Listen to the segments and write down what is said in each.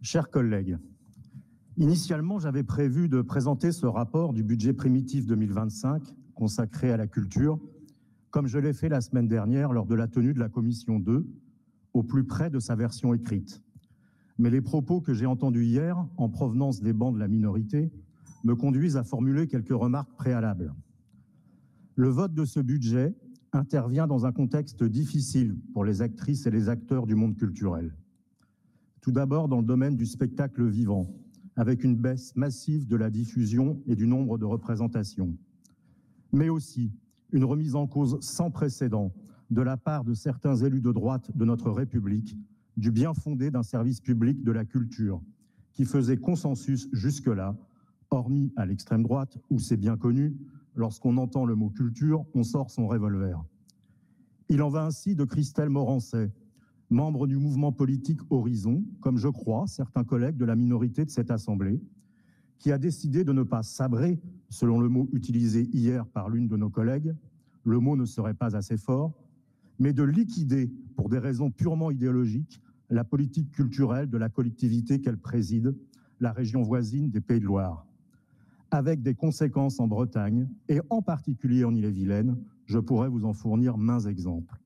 Chers collègues, initialement, j'avais prévu de présenter ce rapport du budget primitif 2025 consacré à la culture, comme je l'ai fait la semaine dernière lors de la tenue de la Commission 2, au plus près de sa version écrite. Mais les propos que j'ai entendus hier, en provenance des bancs de la minorité, me conduisent à formuler quelques remarques préalables. Le vote de ce budget intervient dans un contexte difficile pour les actrices et les acteurs du monde culturel. Tout d'abord dans le domaine du spectacle vivant, avec une baisse massive de la diffusion et du nombre de représentations, mais aussi une remise en cause sans précédent de la part de certains élus de droite de notre République du bien fondé d'un service public de la culture qui faisait consensus jusque-là, hormis à l'extrême droite où c'est bien connu, lorsqu'on entend le mot culture, on sort son revolver. Il en va ainsi de Christelle Morancet, membre du mouvement politique Horizon, comme je crois certains collègues de la minorité de cette Assemblée, qui a décidé de ne pas sabrer, selon le mot utilisé hier par l'une de nos collègues, le mot ne serait pas assez fort, mais de liquider, pour des raisons purement idéologiques, la politique culturelle de la collectivité qu'elle préside, la région voisine des Pays de Loire, avec des conséquences en Bretagne et en particulier en Ille-et-Vilaine. Je pourrais vous en fournir maints exemples.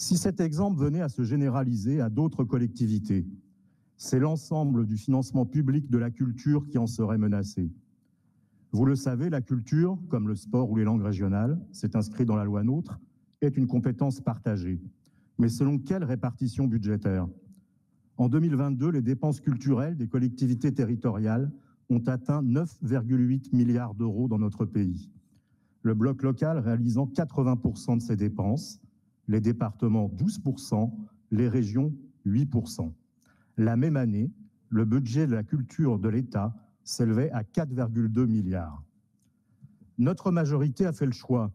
Si cet exemple venait à se généraliser à d'autres collectivités, c'est l'ensemble du financement public de la culture qui en serait menacé. Vous le savez, la culture, comme le sport ou les langues régionales, c'est inscrit dans la loi NOTRe, est une compétence partagée. Mais selon quelle répartition budgétaire? En 2022, les dépenses culturelles des collectivités territoriales ont atteint 9,8 milliards d'euros dans notre pays. Le bloc local réalisant 80% de ces dépenses, les départements 12%, les régions 8%. La même année, le budget de la culture de l'État s'élevait à 4,2 milliards. Notre majorité a fait le choix,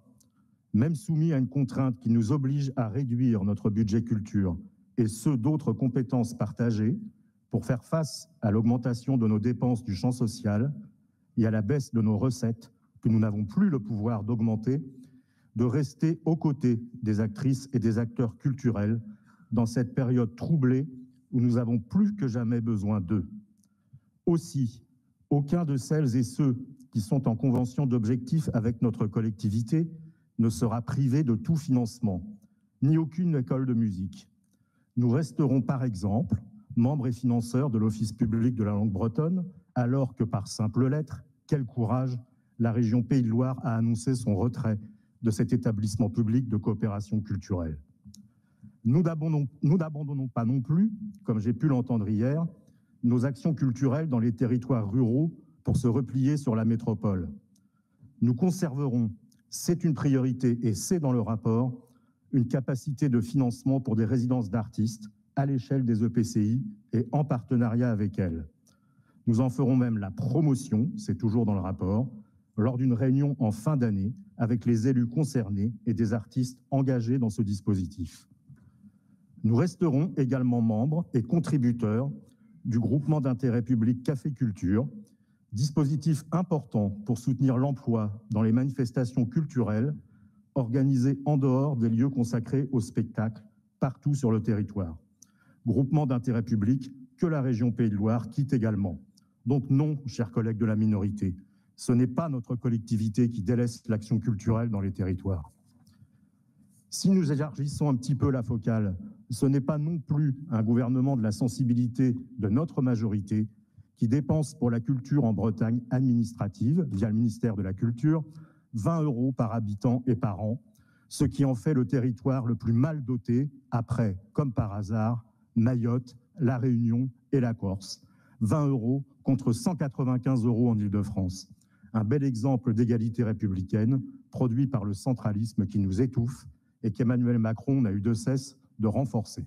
même soumis à une contrainte qui nous oblige à réduire notre budget culture et ceux d'autres compétences partagées pour faire face à l'augmentation de nos dépenses du champ social et à la baisse de nos recettes que nous n'avons plus le pouvoir d'augmenter, de rester aux côtés des actrices et des acteurs culturels dans cette période troublée où nous avons plus que jamais besoin d'eux. Aussi, aucun de celles et ceux qui sont en convention d'objectifs avec notre collectivité ne sera privé de tout financement, ni aucune école de musique. Nous resterons par exemple membres et financeurs de l'Office public de la langue bretonne, alors que par simple lettre, quel courage, la région Pays de Loire a annoncé son retrait de cet établissement public de coopération culturelle. Nous n'abandonnons pas non plus, comme j'ai pu l'entendre hier, nos actions culturelles dans les territoires ruraux pour se replier sur la métropole. Nous conserverons, c'est une priorité et c'est dans le rapport, une capacité de financement pour des résidences d'artistes à l'échelle des EPCI et en partenariat avec elles. Nous en ferons même la promotion, c'est toujours dans le rapport, lors d'une réunion en fin d'année avec les élus concernés et des artistes engagés dans ce dispositif. Nous resterons également membres et contributeurs du groupement d'intérêt public Café Culture, dispositif important pour soutenir l'emploi dans les manifestations culturelles organisées en dehors des lieux consacrés au spectacle partout sur le territoire. Groupement d'intérêt public que la région Pays de Loire quitte également. Donc non, chers collègues de la minorité, ce n'est pas notre collectivité qui délaisse l'action culturelle dans les territoires. Si nous élargissons un petit peu la focale, ce n'est pas non plus un gouvernement de la sensibilité de notre majorité qui dépense pour la culture en Bretagne administrative, via le ministère de la Culture, 20 € par habitant et par an, ce qui en fait le territoire le plus mal doté après, comme par hasard, Mayotte, La Réunion et la Corse. 20 € contre 195 € en Île-de-France. Un bel exemple d'égalité républicaine produit par le centralisme qui nous étouffe et qu'Emmanuel Macron n'a eu de cesse de renforcer.